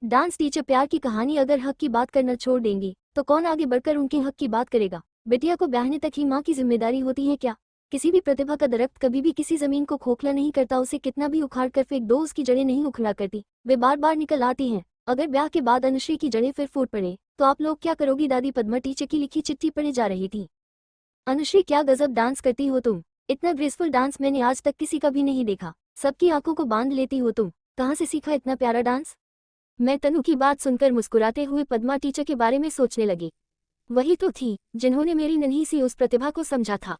Dance teacher प्यार की कहानी। अगर हक की बात करना छोड़ देंगी तो कौन आगे बढ़कर उनके हक की बात करेगा। बिटिया को ब्याहने तक ही माँ की जिम्मेदारी होती है क्या। किसी भी प्रतिभा का दरख्त कभी भी किसी जमीन को खोखला नहीं करता। उसे कितना भी उखाड़ कर फेंक दो, उसकी जड़ें नहीं उखड़ा करती, वे बार बार निकल आती हैं। अगर ब्याह के बाद अनुश्री की जड़ें फिर फूट पड़े तो आप लोग क्या करोगी। दादी पद्मा टीचर की लिखी चिट्ठी पढ़े जा रही थी। अनुश्री, क्या गजब डांस करती हो तुम। इतना ग्रेसफुल डांस मैंने आज तक किसी का भी नहीं देखा। सबकी आंखों को बांध लेती हो तुम। कहाँ से सीखा इतना प्यारा डांस। मैं तनु की बात सुनकर मुस्कुराते हुए पद्मा टीचर के बारे में सोचने लगी। वही तो थी जिन्होंने मेरी नन्ही सी उस प्रतिभा को समझा था।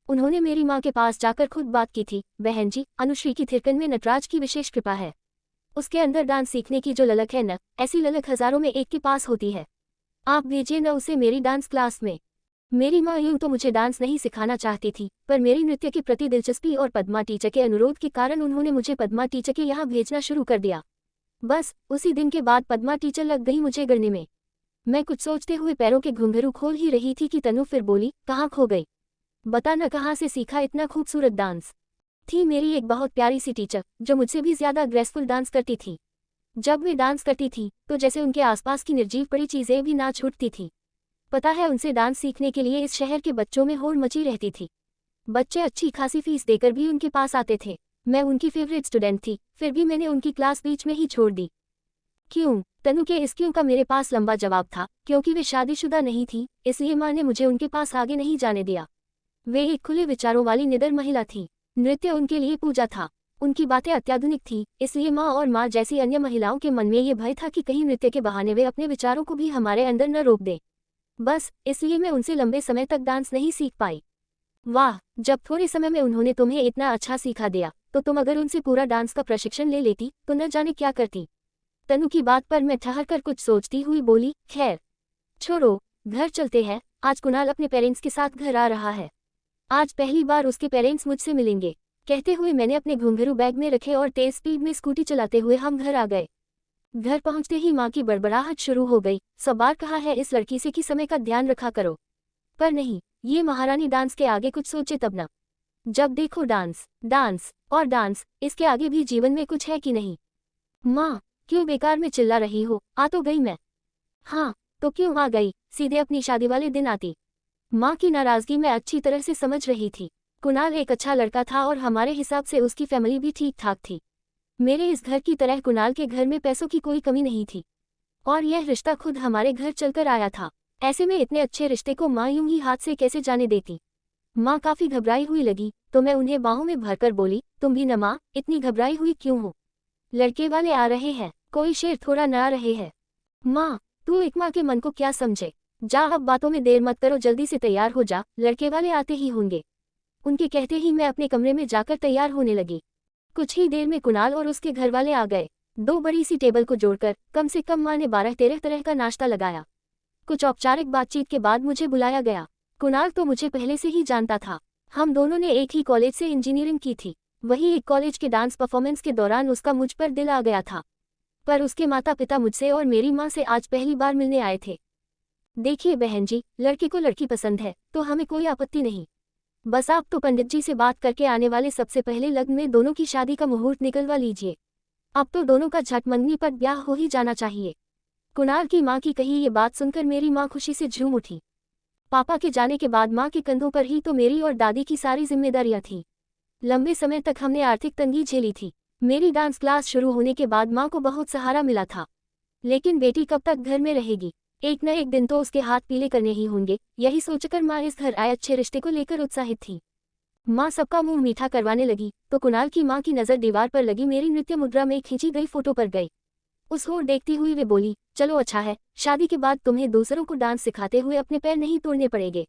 उन्होंने मेरी माँ के पास जाकर खुद बात की थी। बहन जी, अनुश्री की थिरकन में नटराज की विशेष कृपा है। उसके अंदर डांस सीखने की जो ललक है न, ऐसी ललक हजारों में एक के पास होती है। आप भेजिए न उसे मेरी डांस क्लास में। मेरी माँ यूं तो मुझे डांस नहीं सिखाना चाहती थी, पर मेरी नृत्य के प्रति दिलचस्पी और पद्मा टीचर के अनुरोध के कारण उन्होंने मुझे पद्मा टीचर के यहाँ भेजना शुरू कर दिया। बस उसी दिन के बाद पद्मा टीचर लग गई मुझे गढ़ने में। मैं कुछ सोचते हुए पैरों के घुंघरू खोल ही रही थी कि तनु फिर बोली, कहाँ खो गई। बता न कहाँ से सीखा इतना खूबसूरत डांस। थी मेरी एक बहुत प्यारी सी टीचर जो मुझसे भी ज्यादा ग्रेसफुल डांस करती थी। जब वे डांस करती थी तो जैसे उनके आसपास की निर्जीव पड़ी चीजें भी नाच उठती थी। पता है, उनसे डांस सीखने के लिए इस शहर के बच्चों में होड़ मची रहती थी। बच्चे अच्छी खासी फीस देकर भी उनके पास आते थे। मैं उनकी फेवरेट स्टूडेंट थी, फिर भी मैंने उनकी क्लास बीच में ही छोड़ दी। क्यों? तनु के इस क्यों का मेरे पास लंबा जवाब था। क्योंकि वे शादीशुदा नहीं थी, इसलिए माँ ने मुझे उनके पास आगे नहीं जाने दिया। वे एक खुले विचारों वाली निडर महिला थी। नृत्य उनके लिए पूजा था। उनकी बातें अत्याधुनिक थी, इसलिए माँ और माँ जैसी अन्य महिलाओं के मन में ये भय था कि कहीं नृत्य के बहाने वे अपने विचारों को भी हमारे अंदर न रोक दें। बस इसलिए मैं उनसे लंबे समय तक डांस नहीं सीख पाई। वाह, जब थोड़े समय में उन्होंने तुम्हें इतना अच्छा सिखा दिया तो तुम अगर उनसे पूरा डांस का प्रशिक्षण ले लेती तो न जाने क्या करती। तनु की बात पर मैं ठहर कर कुछ सोचती हुई बोली, खैर छोड़ो, घर चलते हैं। आज कुणाल अपने पेरेंट्स के साथ घर आ रहा है। आज पहली बार उसके पेरेंट्स मुझसे मिलेंगे। कहते हुए मैंने अपने घुंघरू बैग में रखे और तेज स्पीड में स्कूटी चलाते हुए हम घर आ गए। घर पहुंचते ही माँ की बड़बड़ाहट शुरू हो गई। सब बार कहा है इस लड़की से कि समय का ध्यान रखा करो, पर नहीं, ये महारानी डांस के आगे कुछ सोचे तब न। जब देखो डांस डांस और डांस, इसके आगे भी जीवन में कुछ है कि नहीं। माँ, क्यों बेकार में चिल्ला रही हो। आ तो गई मैं। हाँ तो क्यों आ गई, सीधे अपनी शादी वाले दिन आती। माँ की नाराजगी मैं अच्छी तरह से समझ रही थी। कुणाल एक अच्छा लड़का था और हमारे हिसाब से उसकी फैमिली भी ठीक ठाक थी। मेरे इस घर की तरह कुणाल के घर में पैसों की कोई कमी नहीं थी, और यह रिश्ता खुद हमारे घर चलकर आया था। ऐसे में इतने अच्छे रिश्ते को माँ यूं ही हाथ से कैसे जाने देती। माँ काफी घबराई हुई लगी तो मैं उन्हें बाहों में भरकर बोली, तुम भी न माँ, इतनी घबराई हुई क्यों हो। लड़के वाले आ रहे हैं, कोई शेर थोड़ा न आ रहे हैं। माँ, तू एक माँ के मन को क्या समझे। जा, अब बातों में देर मत करो, जल्दी से तैयार हो जा, लड़के वाले आते ही होंगे। उनके कहते ही मैं अपने कमरे में जाकर तैयार होने लगी। कुछ ही देर में कुणाल और उसके घर वाले आ गए। दो बड़ी सी टेबल को जोड़कर कम से कम माँ ने 12-13 तरह का नाश्ता लगाया। कुछ औपचारिक बातचीत के बाद मुझे बुलाया गया। कुणाल तो मुझे पहले से ही जानता था। हम दोनों ने एक ही कॉलेज से इंजीनियरिंग की थी। वही एक कॉलेज के डांस परफॉर्मेंस के दौरान उसका मुझ पर दिल आ गया था। पर उसके माता पिता मुझसे और मेरी माँ से आज पहली बार मिलने आए थे। देखिए बहन जी, लड़के को लड़की पसंद है तो हमें कोई आपत्ति नहीं। बस आप तो पंडित जी से बात करके आने वाले सबसे पहले लग्न में दोनों की शादी का मुहूर्त निकलवा लीजिए। अब तो दोनों का झट मंगनी पर ब्याह हो ही जाना चाहिए। कुणाल की माँ की कही ये बात सुनकर मेरी माँ खुशी से झूम उठी। पापा के जाने के बाद माँ के कंधों पर ही तो मेरी और दादी की सारी जिम्मेदारियां थीं। लंबे समय तक हमने आर्थिक तंगी झेली थी। मेरी डांस क्लास शुरू होने के बाद माँ को बहुत सहारा मिला था। लेकिन बेटी कब तक घर में रहेगी, एक न एक दिन तो उसके हाथ पीले करने ही होंगे। यही सोचकर माँ इस घर आए अच्छे रिश्ते को लेकर उत्साहित थी। माँ सबका मुंह मीठा करवाने लगी तो कुणाल की माँ की नज़र दीवार पर लगी मेरी नृत्य मुद्रा में खींची गई फोटो पर गई। उस ओर देखती हुई वे बोली, चलो अच्छा है, शादी के बाद तुम्हें दूसरों को डांस सिखाते हुए अपने पैर नहीं तोड़ने पड़ेंगे।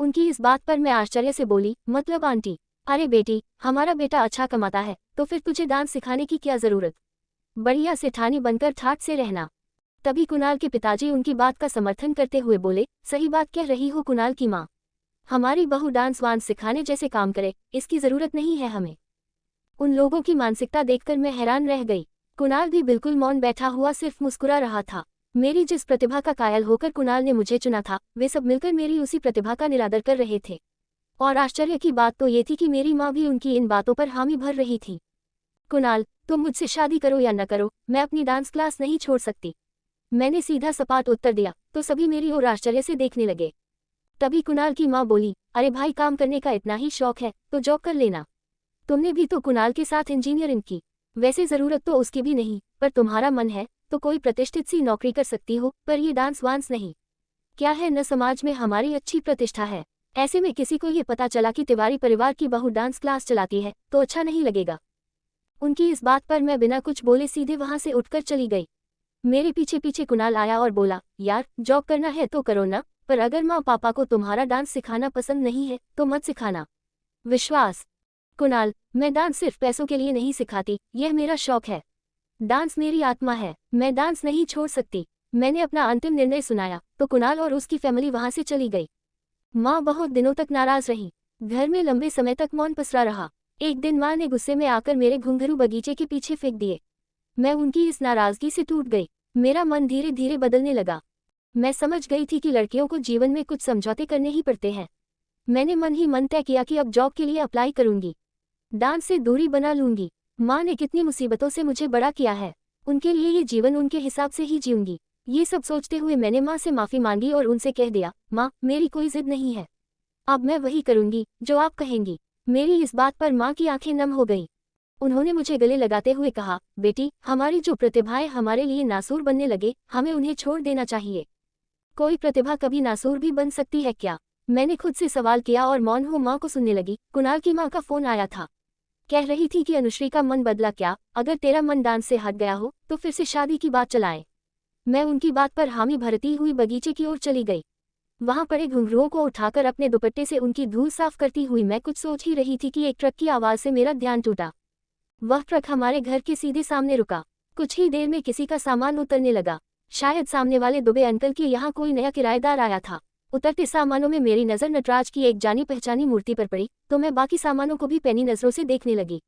उनकी इस बात पर मैं आश्चर्य से बोली, मतलब आंटी? अरे बेटी, हमारा बेटा अच्छा कमाता है तो फिर तुझे डांस सिखाने की क्या जरूरत। बढ़िया सेठानी बनकर ठाठ से रहना। तभी कुणाल के पिताजी उनकी बात का समर्थन करते हुए बोले, सही बात कह रही हो कुणाल की माँ, हमारी बहू डांस वांस सिखाने जैसे काम करे इसकी जरूरत नहीं है हमें। उन लोगों की मानसिकता देखकर मैं हैरान रह गई। कुणाल भी बिल्कुल मौन बैठा हुआ सिर्फ मुस्कुरा रहा था। मेरी जिस प्रतिभा का कायल होकर कुणाल ने मुझे चुना था, वे सब मिलकर मेरी उसी प्रतिभा का निरादर कर रहे थे। और आश्चर्य की बात तो ये थी कि मेरी माँ भी उनकी इन बातों पर हामी भर रही थी। कुणाल, तुम मुझसे शादी करो या न करो, मैं अपनी डांस क्लास नहीं छोड़ सकती। मैंने सीधा सपाट उत्तर दिया तो सभी मेरी ओर आश्चर्य से देखने लगे। तभी कुणाल की माँ बोली, अरे भाई, काम करने का इतना ही शौक है तो जॉब कर लेना। तुमने भी तो कुणाल के साथ इंजीनियरिंग की। वैसे जरूरत तो उसकी भी नहीं, पर तुम्हारा मन है तो कोई प्रतिष्ठित सी नौकरी कर सकती हो, पर ये डांस वांस नहीं। क्या है न, समाज में हमारी अच्छी प्रतिष्ठा है। ऐसे में किसी को ये पता चला कि तिवारी परिवार की बहू डांस क्लास चलाती है तो अच्छा नहीं लगेगा। उनकी इस बात पर मैं बिना कुछ बोले सीधे वहां से उठकर चली गई। मेरे पीछे पीछे कुणाल आया और बोला, यार जॉब करना है तो करो ना, पर अगर माँ पापा को तुम्हारा डांस सिखाना पसंद नहीं है तो मत सिखाना। विश्वास। कुणाल, मैं डांस सिर्फ पैसों के लिए नहीं सिखाती, यह मेरा शौक है। डांस मेरी आत्मा है, मैं डांस नहीं छोड़ सकती। मैंने अपना अंतिम निर्णय सुनाया तो कुणाल और उसकी फैमिली वहां से चली गई। माँ बहुत दिनों तक नाराज रही। घर में लंबे समय तक मौन पसरा रहा। एक दिन माँ ने गुस्से में आकर मेरे घुंघरू बगीचे के पीछे फेंक दिए। मैं उनकी इस नाराजगी से टूट गई। मेरा मन धीरे धीरे बदलने लगा। मैं समझ गई थी कि लड़कियों को जीवन में कुछ समझौते करने ही पड़ते हैं। मैंने मन ही मन तय किया कि अब जॉब के लिए अप्लाई करूंगी, डांस से दूरी बना लूंगी। माँ ने कितनी मुसीबतों से मुझे बड़ा किया है, उनके लिए ये जीवन उनके हिसाब से ही जीऊंगी। ये सब सोचते हुए मैंने माँ से माफ़ी मांगी और उनसे कह दिया, माँ मेरी कोई जिद नहीं है, अब मैं वही करूंगी जो आप कहेंगी। मेरी इस बात पर माँ की आंखें नम हो गई। उन्होंने मुझे गले लगाते हुए कहा, बेटी, हमारी जो प्रतिभाएं हमारे लिए नासूर बनने लगे, हमें उन्हें छोड़ देना चाहिए। कोई प्रतिभा कभी नासूर भी बन सकती है क्या? मैंने खुद से सवाल किया और मौन हो माँ को सुनने लगी। कुणाल की माँ का फोन आया था। कह रही थी कि अनुश्री का मन बदला क्या, अगर तेरा मन डांस से हट गया हो तो फिर से शादी की बात चलाएं। मैं उनकी बात पर हामी भरती हुई बगीचे की ओर चली गई। वहां पड़े घुंघरुओं को उठाकर अपने दुपट्टे से उनकी धूल साफ करती हुई मैं कुछ सोच ही रही थी कि एक ट्रक की आवाज से मेरा ध्यान टूटा। वह ट्रक हमारे घर के सीधे सामने रुका। कुछ ही देर में किसी का सामान उतरने लगा। शायद सामने वाले दुबे अंकल के यहाँ कोई नया किराएदार आया था। उतरते सामानों में मेरी नज़र नटराज की एक जानी पहचानी मूर्ति पर पड़ी तो मैं बाकी सामानों को भी पैनी नजरों से देखने लगी।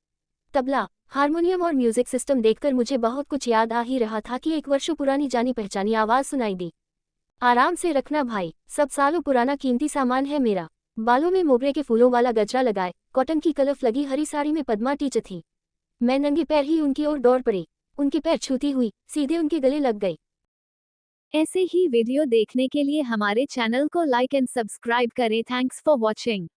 तबला, हारमोनियम और म्यूजिक सिस्टम देखकर मुझे बहुत कुछ याद आ ही रहा था कि एक वर्षों पुरानी जानी पहचानी आवाज सुनाई दी, आराम से रखना भाई, सब सालों पुराना कीमती सामान है मेरा। बालों में मोगरे के फूलों वाला गजरा लगाए, कॉटन की कलफ लगी हरी साड़ी में पद्मा टीचर थी। मैं नंगे पैर ही उनकी ओर दौड़ पड़ी। उनके पैर छूती हुई सीधे उनके गले लग गई। ऐसे ही वीडियो देखने के लिए हमारे चैनल को लाइक एंड सब्सक्राइब करें। Thanks for watching.